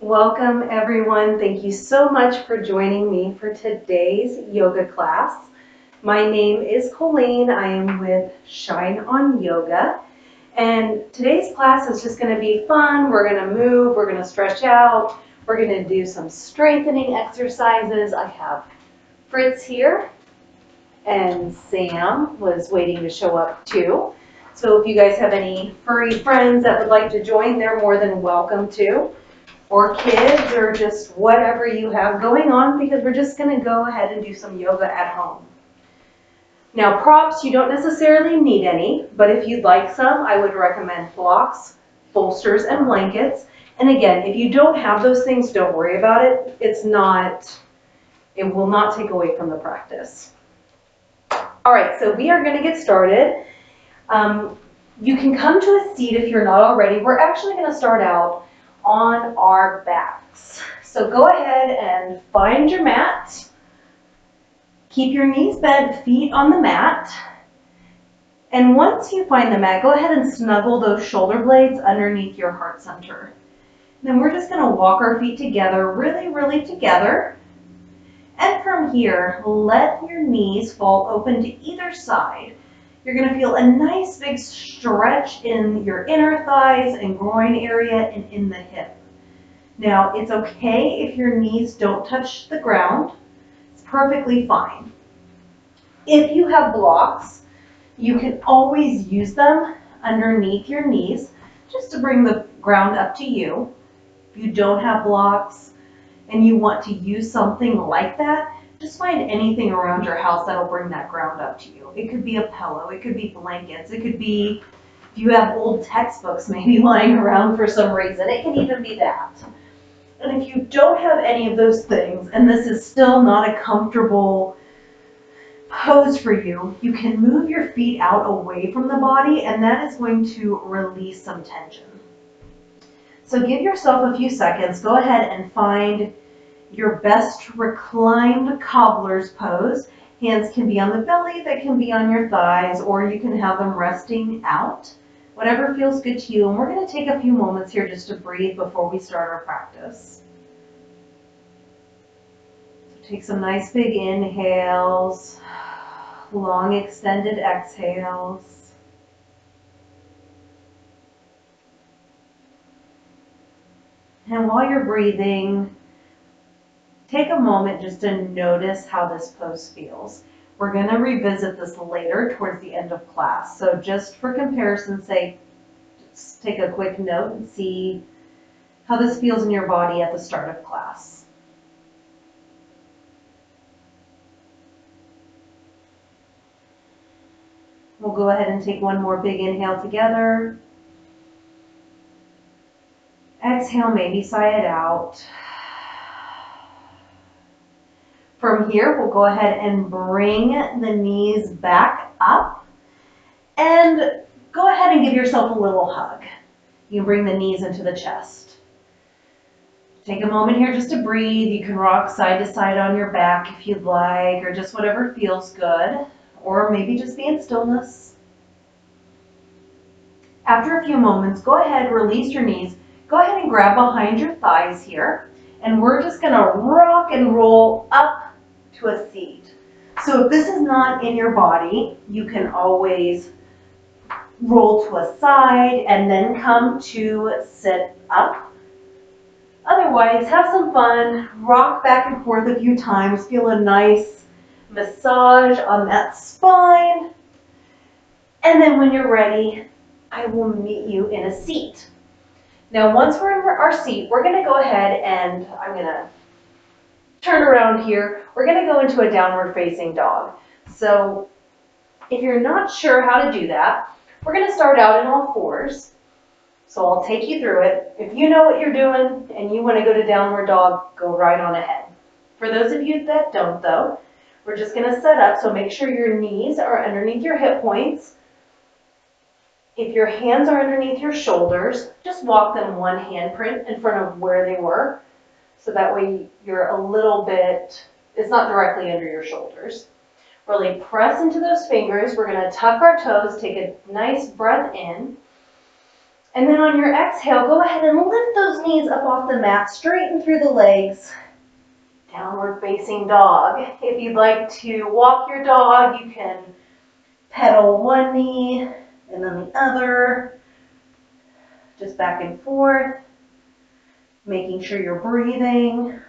Welcome everyone. Thank you so much for joining me for today's yoga class. My name is Colleen. I am with Shine on Yoga. And today's class is just going to be fun. We're going to move, we're going to stretch out, we're going to do some strengthening exercises. I have Fritz here and Sam was waiting to show up too. So if you guys have any furry friends that would like to join, they're more than welcome to. Or kids, or just whatever you have going on, because we're just going to go ahead and do some yoga at home. Now props, you don't necessarily need any, but if you'd like some, I would recommend blocks, bolsters, and blankets. And again, if you don't have those things, don't worry about it. It will not take away from the practice. All right, so we are going to get started. You can come to a seat if you're not already. We're actually going to start out on our backs. So go ahead and find your mat. Keep your knees bent, feet on the mat. And once you find the mat, go ahead and snuggle those shoulder blades underneath your heart center. And then we're just going to walk our feet together, really together. And from here, let your knees fall open to either side. You're going to feel a nice big stretch in your inner thighs and groin area and in the hip. Now, it's okay if your knees don't touch the ground. It's perfectly fine. If you have blocks, you can always use them underneath your knees just to bring the ground up to you. If you don't have blocks and you want to use something like that, just find anything around your house that'll bring that ground up to you. It could be a pillow, it could be blankets, it could be, if you have old textbooks maybe lying around for some reason, it can even be that. And if you don't have any of those things, and this is still not a comfortable pose for you, you can move your feet out away from the body, and that is going to release some tension. So give yourself a few seconds, go ahead and find your best reclined cobbler's pose. Hands can be on the belly, they can be on your thighs, or you can have them resting out. Whatever feels good to you. And we're going to take a few moments here just to breathe before we start our practice. So take some nice big inhales, long extended exhales. And while you're breathing, take a moment just to notice how this pose feels. We're going to revisit this later towards the end of class. So just for comparison's sake, just take a quick note and see how this feels in your body at the start of class. We'll go ahead and take one more big inhale together. Exhale, maybe sigh it out. From here, we'll go ahead and bring the knees back up and go ahead and give yourself a little hug. You can bring the knees into the chest. Take a moment here just to breathe. You can rock side to side on your back if you'd like, or just whatever feels good, or maybe just be in stillness. After a few moments, go ahead, release your knees. Go ahead and grab behind your thighs here, and we're just going to rock and roll up to a seat. So if this is not in your body, you can always roll to a side and then come to sit up. Otherwise, have some fun, rock back and forth a few times, feel a nice massage on that spine. And then when you're ready, I will meet you in a seat. Now, once we're in our seat, we're going to go ahead and I'm going to turn around here. We're going to go into a downward facing dog. So if you're not sure how to do that, we're going to start out in all fours. So I'll take you through it. If you know what you're doing and you want to go to downward dog, go right on ahead. For those of you that don't though, we're just going to set up, so make sure your knees are underneath your hip points. If your hands are underneath your shoulders, just walk them one handprint in front of where they were. So that way you're a little bit, it's not directly under your shoulders. Really press into those fingers. We're going to tuck our toes, take a nice breath in. And then on your exhale, go ahead and lift those knees knees up off the mat, straighten through the legs. Downward facing dog. If you'd like to walk your dog, you can pedal one knee and then the other, just back and forth, making sure you're breathing.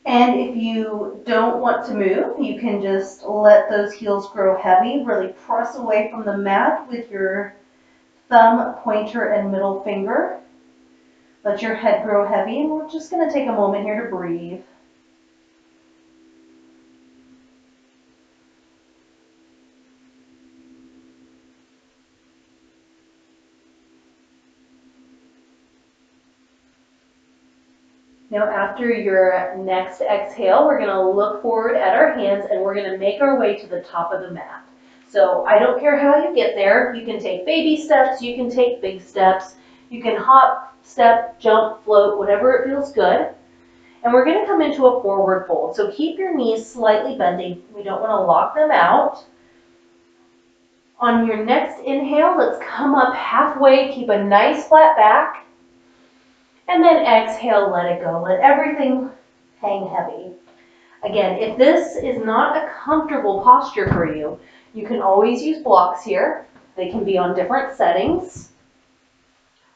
And if you don't want to move, you can just let those heels grow heavy. Really press away from the mat with your thumb, pointer, and middle finger. Let your head grow heavy, and we're just going to take a moment here to breathe. Now after your next exhale, we're going to look forward at our hands and we're going to make our way to the top of the mat. So I don't care how you get there. You can take baby steps, you can take big steps, you can hop, step, jump, float, whatever it feels good. And we're going to come into a forward fold. So keep your knees slightly bending. We don't want to lock them out. On your next inhale, let's come up halfway, keep a nice flat back. And then exhale, let it go. Let everything hang heavy. Again, if this is not a comfortable posture for you, you can always use blocks here. They can be on different settings.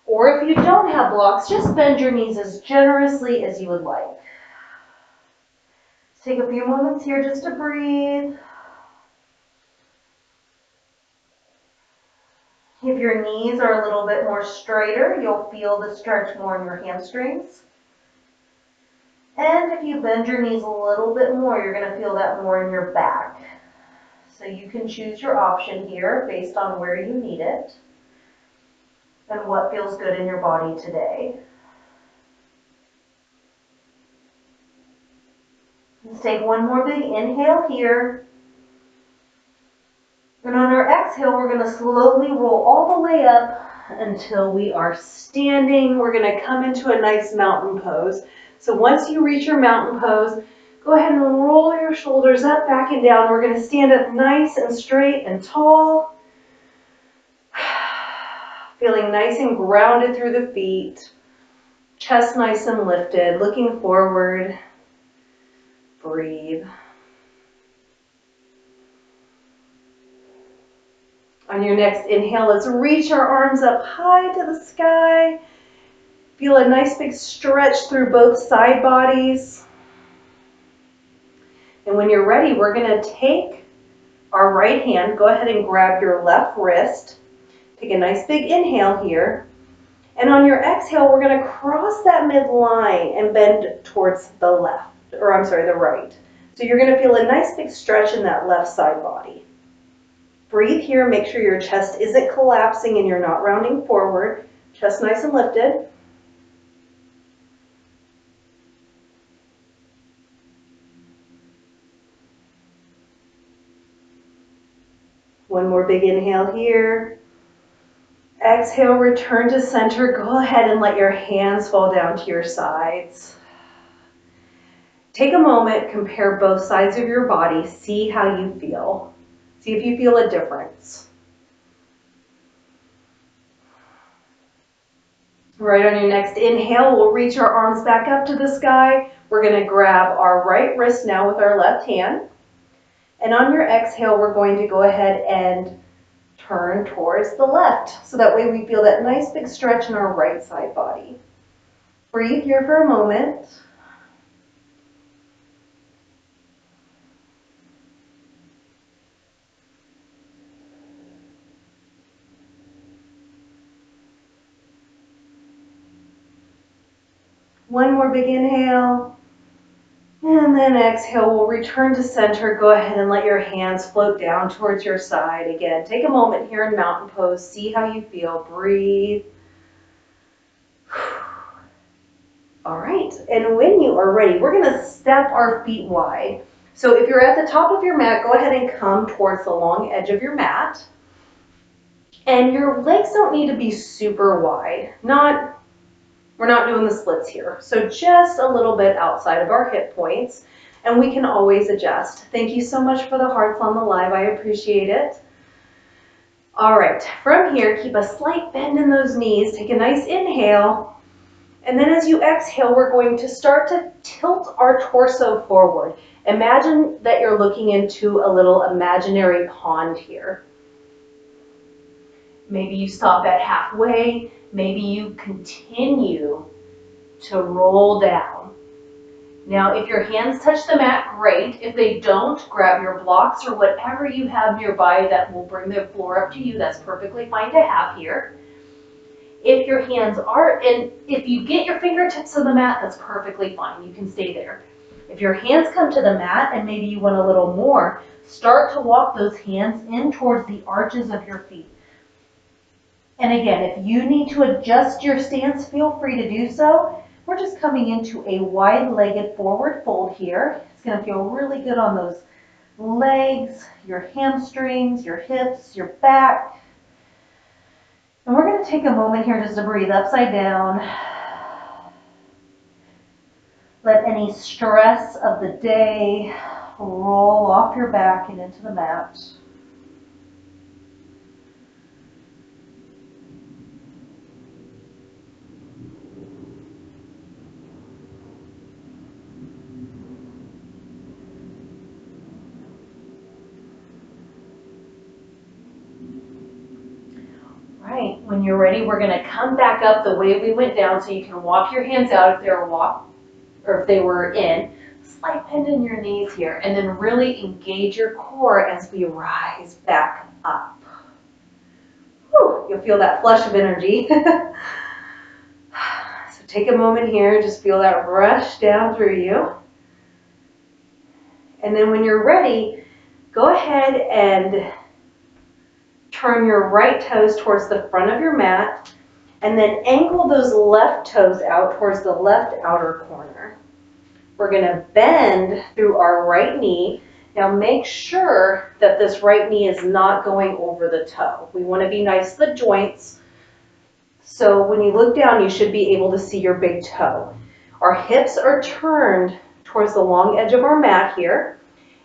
Or if you don't have blocks, just bend your knees as generously as you would like. Take a few moments here just to breathe. If your knees are a little bit more straighter, you'll feel the stretch more in your hamstrings. And if you bend your knees a little bit more, you're going to feel that more in your back. So you can choose your option here based on where you need it and what feels good in your body today. Let's take one more big inhale here. And on our exhale, we're going to slowly roll all the way up until we are standing. We're going to come into a nice mountain pose. So once you reach your mountain pose, go ahead and roll your shoulders up, back, and down. We're going to stand up nice and straight and tall. Feeling nice and grounded through the feet. Chest nice and lifted, looking forward. Breathe. On your next inhale, let's reach our arms up high to the sky. Feel a nice big stretch through both side bodies. And when you're ready, we're going to take our right hand, go ahead and grab your left wrist. Take a nice big inhale here. And on your exhale, we're going to cross that midline and bend towards the left, or I'm sorry, the right. So you're going to feel a nice big stretch in that left side body. Breathe here, make sure your chest isn't collapsing and you're not rounding forward. Chest nice and lifted. One more big inhale here. Exhale, return to center. Go ahead and let your hands fall down to your sides. Take a moment, compare both sides of your body, see how you feel. See if you feel a difference. Right on your next inhale, we'll reach our arms back up to the sky. We're going to grab our right wrist now with our left hand. And on your exhale, we're going to go ahead and turn towards the left. So that way we feel that nice big stretch in our right side body. Breathe here for a moment. One more big inhale. And then exhale, we'll return to center. Go ahead and let your hands float down towards your side. Again, take a moment here in mountain pose. See how you feel. Breathe. All right, and when you are ready, we're going to step our feet wide. So if you're at the top of your mat, go ahead and come towards the long edge of your mat. And your legs don't need to be super wide. We're not doing the splits here. So just a little bit outside of our hip points, and we can always adjust. Thank you so much for the hearts on the live. I appreciate it. All right, from here, keep a slight bend in those knees. Take a nice inhale. And then as you exhale, we're going to start to tilt our torso forward. Imagine that you're looking into a little imaginary pond here. Maybe you stop at halfway. Maybe you continue to roll down. Now, if your hands touch the mat, great. If they don't, grab your blocks or whatever you have nearby that will bring the floor up to you. That's perfectly fine to have here. If your hands are, and if you get your fingertips on the mat, that's perfectly fine. You can stay there. If your hands come to the mat and maybe you want a little more, start to walk those hands in towards the arches of your feet. And again, if you need to adjust your stance, feel free to do so. We're just coming into a wide-legged forward fold here. It's going to feel really good on those legs, your hamstrings, your hips, your back. And we're going to take a moment here just to breathe upside down. Let any stress of the day roll off your back and into the mat. Right, when you're ready, we're going to come back up the way we went down, so you can walk your hands out if they were in. Slight bend in your knees here, and then really engage your core as we rise back up. Whew, you'll feel that flush of energy. So take a moment here, just feel that rush down through you. And then when you're ready, go ahead and turn your right toes towards the front of your mat, and then ankle those left toes out towards the left outer corner. We're going to bend through our right knee. Now make sure that this right knee is not going over the toe. We want to be nice to the joints. So when you look down, you should be able to see your big toe. Our hips are turned towards the long edge of our mat here.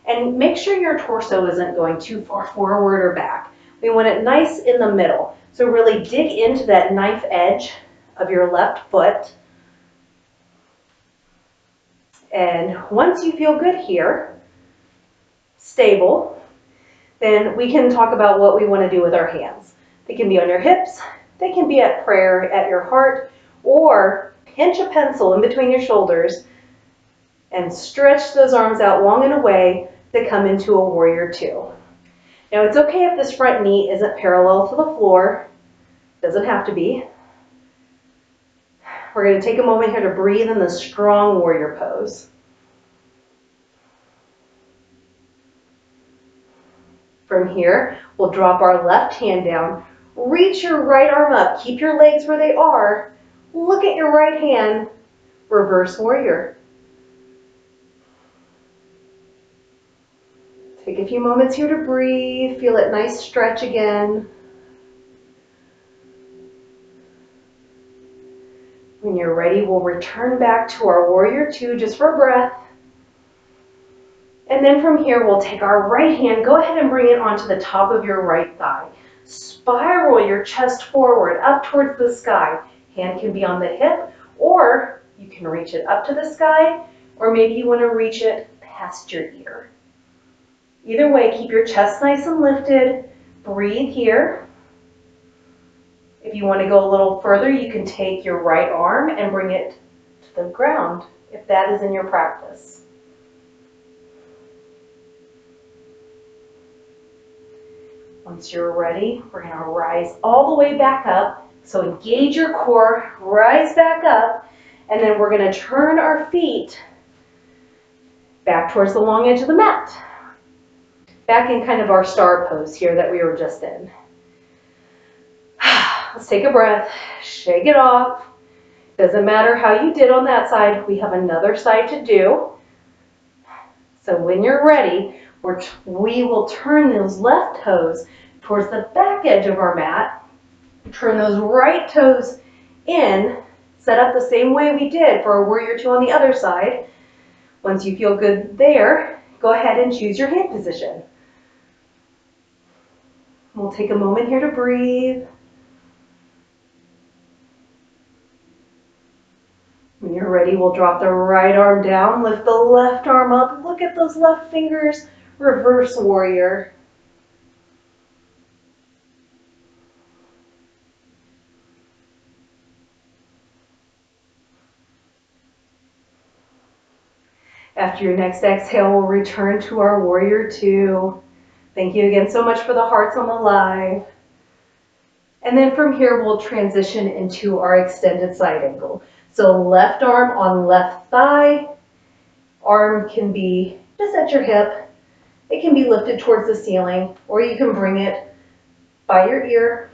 And make sure your torso isn't going too far forward or back. We want it nice in the middle. So really dig into that knife edge of your left foot. And once you feel good here, stable, then we can talk about what we want to do with our hands. They can be on your hips, they can be at prayer at your heart, or pinch a pencil in between your shoulders and stretch those arms out long and away to come into a warrior two. Now it's okay if this front knee isn't parallel to the floor. Doesn't have to be. We're going to take a moment here to breathe in the strong warrior pose. From here, we'll drop our left hand down, reach your right arm up, keep your legs where they are, look at your right hand, reverse warrior. Take a few moments here to breathe, feel that nice stretch again. When you're ready, we'll return back to our warrior two just for a breath. And then from here, we'll take our right hand, go ahead and bring it onto the top of your right thigh. Spiral your chest forward, up towards the sky. Hand can be on the hip, or you can reach it up to the sky, or maybe you want to reach it past your ear. Either way, keep your chest nice and lifted. Breathe here. If you want to go a little further, you can take your right arm and bring it to the ground, if that is in your practice. Once you're ready, we're going to rise all the way back up. So engage your core, rise back up, and then we're going to turn our feet back towards the long edge of the mat. Back in kind of our star pose here that we were just in. Let's take a breath, shake it off. Doesn't matter how you did on that side, we have another side to do. So when you're ready, we will turn those left toes towards the back edge of our mat. Turn those right toes in, set up the same way we did for a warrior two on the other side. Once you feel good there, go ahead and choose your hand position. We'll take a moment here to breathe. When you're ready, we'll drop the right arm down, lift the left arm up. Look at those left fingers. Reverse warrior. After your next exhale, we'll return to our warrior two. Thank you again so much for the hearts on the live. And then from here, we'll transition into our extended side angle. So left arm on left thigh. Arm can be just at your hip. It can be lifted towards the ceiling, or you can bring it by your ear.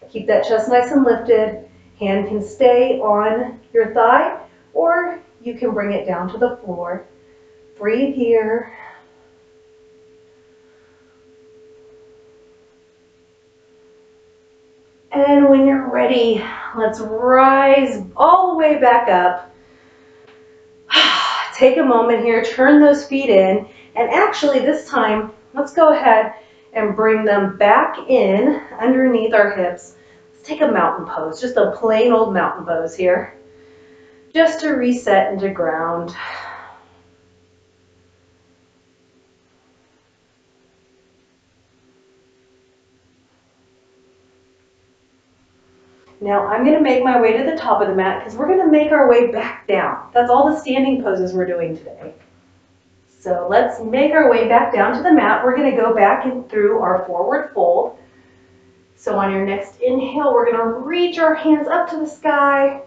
Keep that chest nice and lifted. Hand can stay on your thigh, or you can bring it down to the floor. Breathe here. And when you're ready, let's rise all the way back up. Take a moment here, turn those feet in, and actually this time, let's go ahead and bring them back in underneath our hips. Let's take a mountain pose, just a plain old mountain pose here, just to reset into ground. Now I'm going to make my way to the top of the mat because we're going to make our way back down. That's all the standing poses we're doing today. So let's make our way back down to the mat. We're going to go back and through our forward fold. So on your next inhale, we're going to reach our hands up to the sky.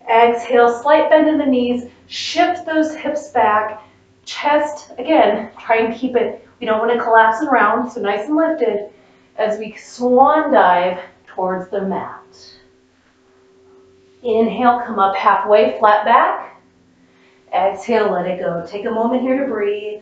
Exhale, slight bend in the knees. Shift those hips back. Chest, again, try and keep it, we don't want to collapse and round, so nice and lifted as we swan dive towards the mat. Inhale, come up halfway, flat back. Exhale, let it go. Take a moment here to breathe.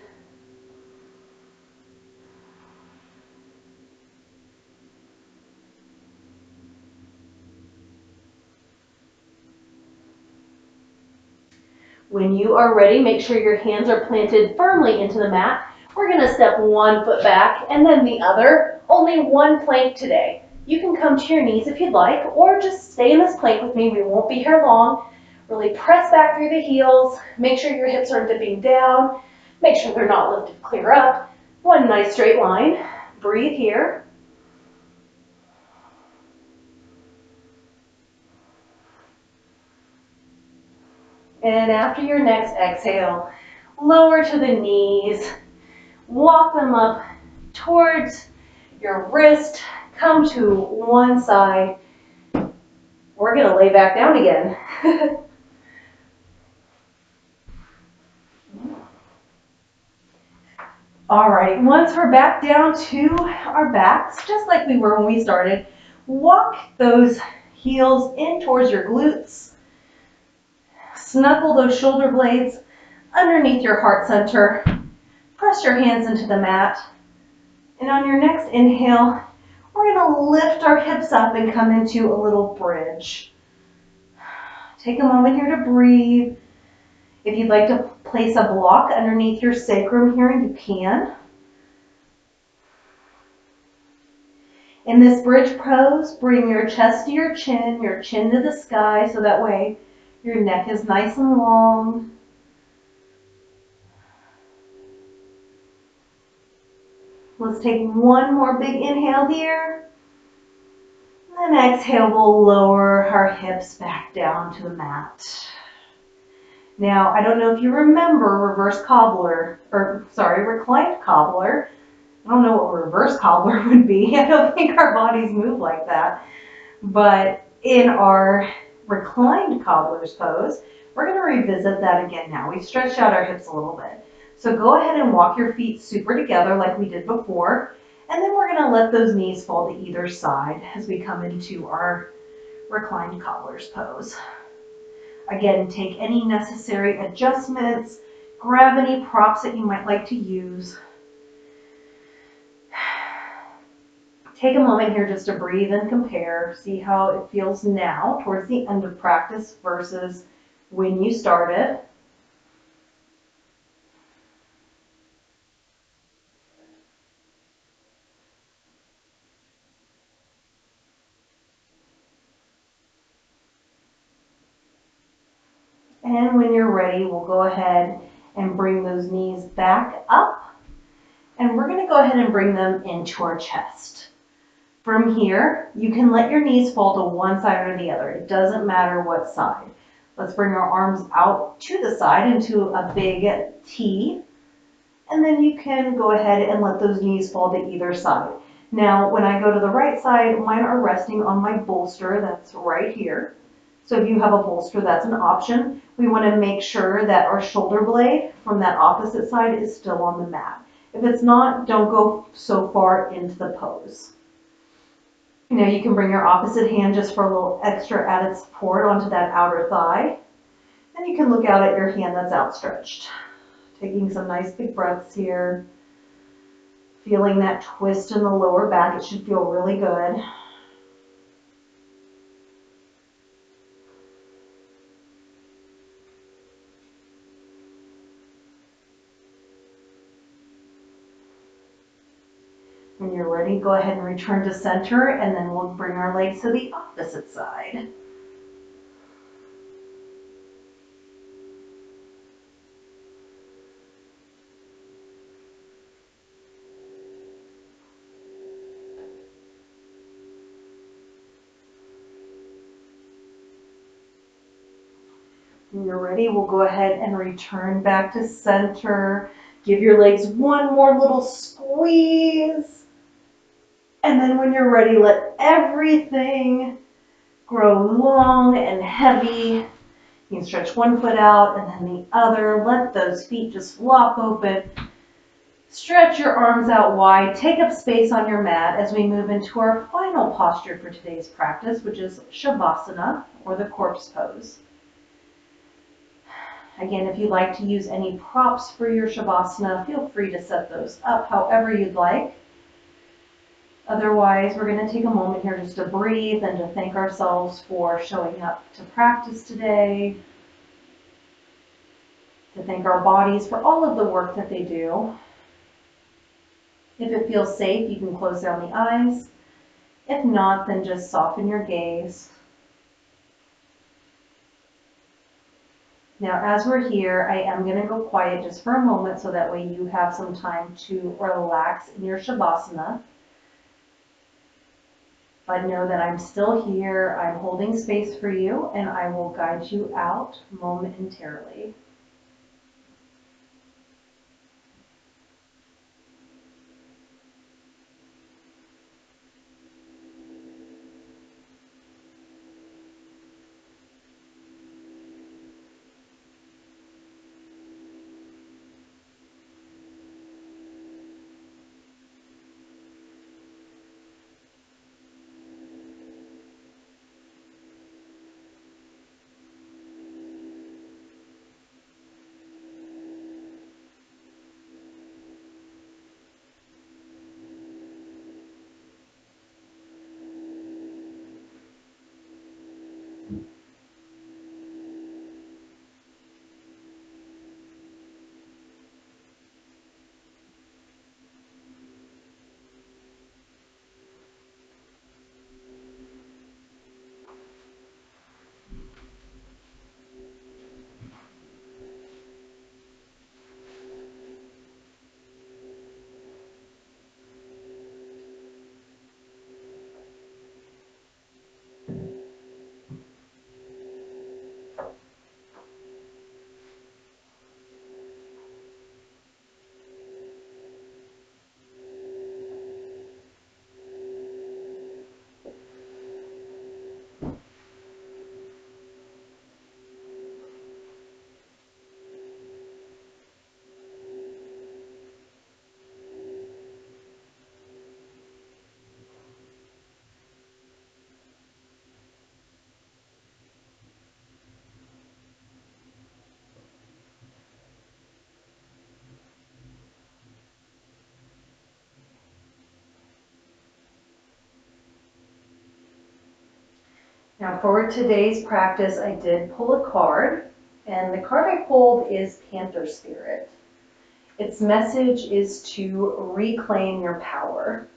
When you are ready, make sure your hands are planted firmly into the mat. We're going to step one foot back and then the other. Only one plank today. You can come to your knees if you'd like, or just stay in this plank with me. We won't be here long. Really press back through the heels. Make sure your hips aren't dipping down. Make sure they're not lifted clear up. One nice straight line. Breathe here. And after your next exhale, lower to the knees. Walk them up towards your wrist. Come to one side. We're going to lay back down again. All right, once we're back down to our backs, just like we were when we started, walk those heels in towards your glutes. Snuggle those shoulder blades underneath your heart center. Press your hands into the mat. And on your next inhale, we're going to lift our hips up and come into a little bridge. Take a moment here to breathe. If you'd like to place a block underneath your sacrum here, you can. In this bridge pose, bring your chest to your chin to the sky, so that way your neck is nice and long. Let's take one more big inhale here. And then exhale, we'll lower our hips back down to the mat. Now, I don't know if you remember reclined cobbler. I don't know what reverse cobbler would be. I don't think our bodies move like that. But in our reclined cobbler's pose, we're going to revisit that again now. We've stretched out our hips a little bit. So go ahead and walk your feet super together like we did before. And then we're going to let those knees fall to either side as we come into our reclined cobbler's pose. Again, take any necessary adjustments, grab any props that you might like to use. Take a moment here just to breathe and compare. See how it feels now towards the end of practice versus when you started. And when you're ready, we'll go ahead and bring those knees back up. And we're gonna go ahead and bring them into our chest. From here, you can let your knees fall to one side or the other. It doesn't matter what side. Let's bring our arms out to the side into a big T. And then you can go ahead and let those knees fall to either side. Now, when I go to the right side, mine are resting on my bolster. That's right here. So if you have a bolster, that's an option. We want to make sure that our shoulder blade from that opposite side is still on the mat. If it's not, don't go so far into the pose. Now you can bring your opposite hand just for a little extra added support onto that outer thigh. And you can look out at your hand that's outstretched. Taking some nice big breaths here. Feeling that twist in the lower back. It should feel really good. When you're ready, go ahead and return to center, and then we'll bring our legs to the opposite side. When you're ready, we'll go ahead and return back to center. Give your legs one more little squeeze. And then when you're ready, let everything grow long and heavy. You can stretch one foot out and then the other. Let those feet just flop open. Stretch your arms out wide. Take up space on your mat as we move into our final posture for today's practice, which is Shavasana, or the corpse pose. Again, if you'd like to use any props for your Shavasana, feel free to set those up however you'd like. Otherwise, we're going to take a moment here just to breathe and to thank ourselves for showing up to practice today. To thank our bodies for all of the work that they do. If it feels safe, you can close down the eyes. If not, then just soften your gaze. Now, as we're here, I am going to go quiet just for a moment so that way you have some time to relax in your Shavasana. But know that I'm still here, I'm holding space for you, and I will guide you out momentarily. Now for today's practice, I did pull a card, and the card I pulled is Panther Spirit. Its message is to reclaim your power.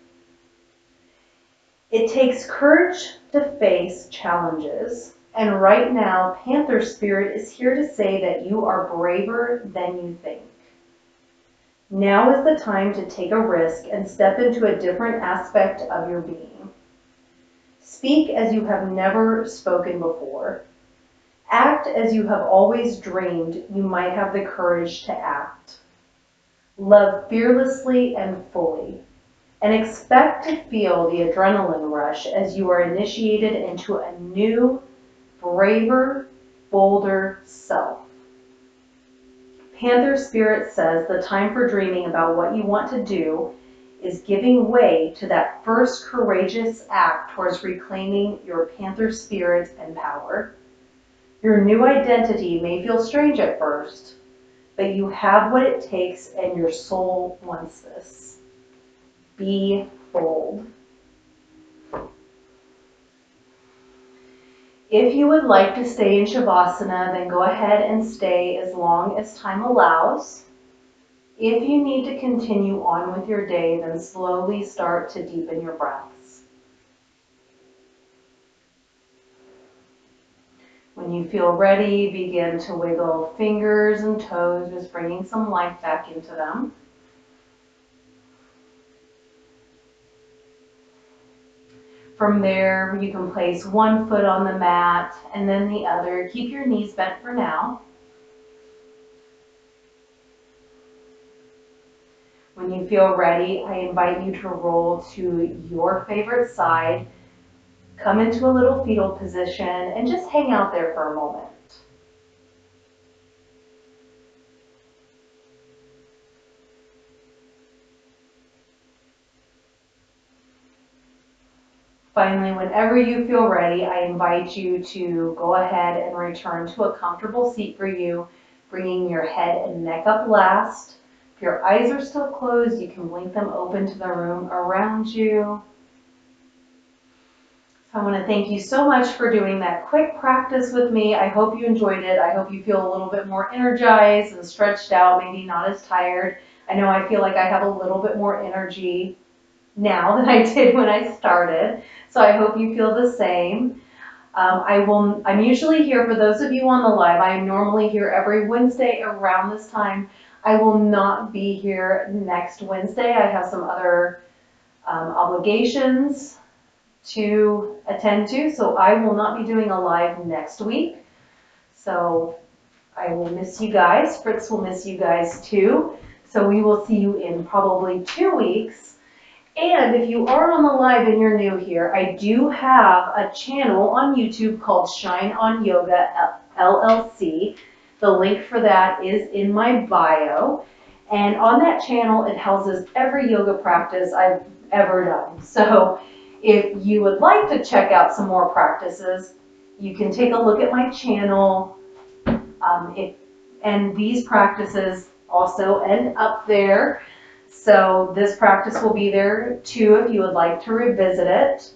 It takes courage to face challenges And right now, Panther Spirit is here to say that you are braver than you think. Now is the time to take a risk and step into a different aspect of your being. Speak as you have never spoken before. Act as you have always dreamed you might have the courage to act. Love fearlessly and fully, and expect to feel the adrenaline rush as you are initiated into a new, braver, bolder self. Panther Spirit says the time for dreaming about what you want to do is giving way to that first courageous act towards reclaiming your Panther Spirit and power. Your new identity may feel strange at first, but you have what it takes and your soul wants this. Be bold. If you would like to stay in Shavasana, then go ahead and stay as long as time allows. If you need to continue on with your day, then slowly start to deepen your breaths. When you feel ready, begin to wiggle fingers and toes, just bringing some life back into them. From there, you can place one foot on the mat and then the other. Keep your knees bent for now. When you feel ready, I invite you to roll to your favorite side. Come into a little fetal position and just hang out there for a moment. Finally, whenever you feel ready, I invite you to go ahead and return to a comfortable seat for you, bringing your head and neck up last. If your eyes are still closed, you can blink them open to the room around you. I want to thank you so much for doing that quick practice with me. I hope you enjoyed it. I hope you feel a little bit more energized and stretched out, maybe not as tired. I know I feel like I have a little bit more energy now than I did when I started. So I hope you feel the same. I'm usually here for those of you on the live. I am normally here every Wednesday around this time. I will not be here next Wednesday. I have some other obligations to attend to, so I will not be doing a live next week. So I will miss you guys. Fritz will miss you guys too. So we will see you in probably 2 weeks. And if you are on the live and you're new here, I do have a channel on YouTube called Shine on Yoga LLC. The link for that is in my bio. And on that channel, it houses every yoga practice I've ever done. So if you would like to check out some more practices, you can take a look at my channel. And these practices also end up there. So this practice will be there too if you would like to revisit it.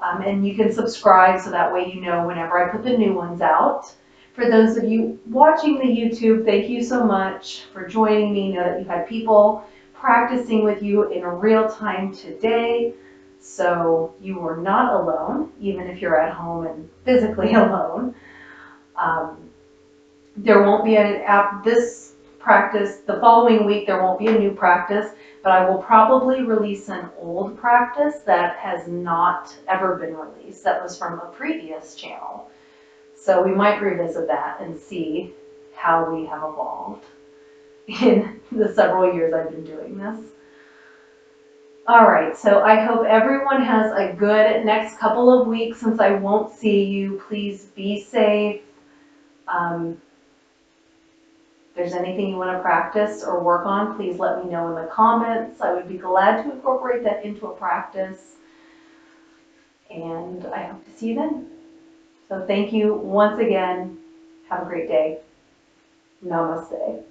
And you can subscribe so that way you know whenever I put the new ones out. For those of you watching the YouTube, thank you so much for joining me. Know that you've had people practicing with you in real time today. So you are not alone, even if you're at home and physically alone. There won't be this practice, the following week there won't be a new practice, but I will probably release an old practice that has not ever been released, that was from a previous channel. So we might revisit that and see how we have evolved in the several years I've been doing this. All right, so I hope everyone has a good next couple of weeks. Since I won't see you, please be safe. If there's anything you want to practice or work on, please let me know in the comments. I would be glad to incorporate that into a practice. And I hope to see you then. So thank you once again. Have a great day. Namaste.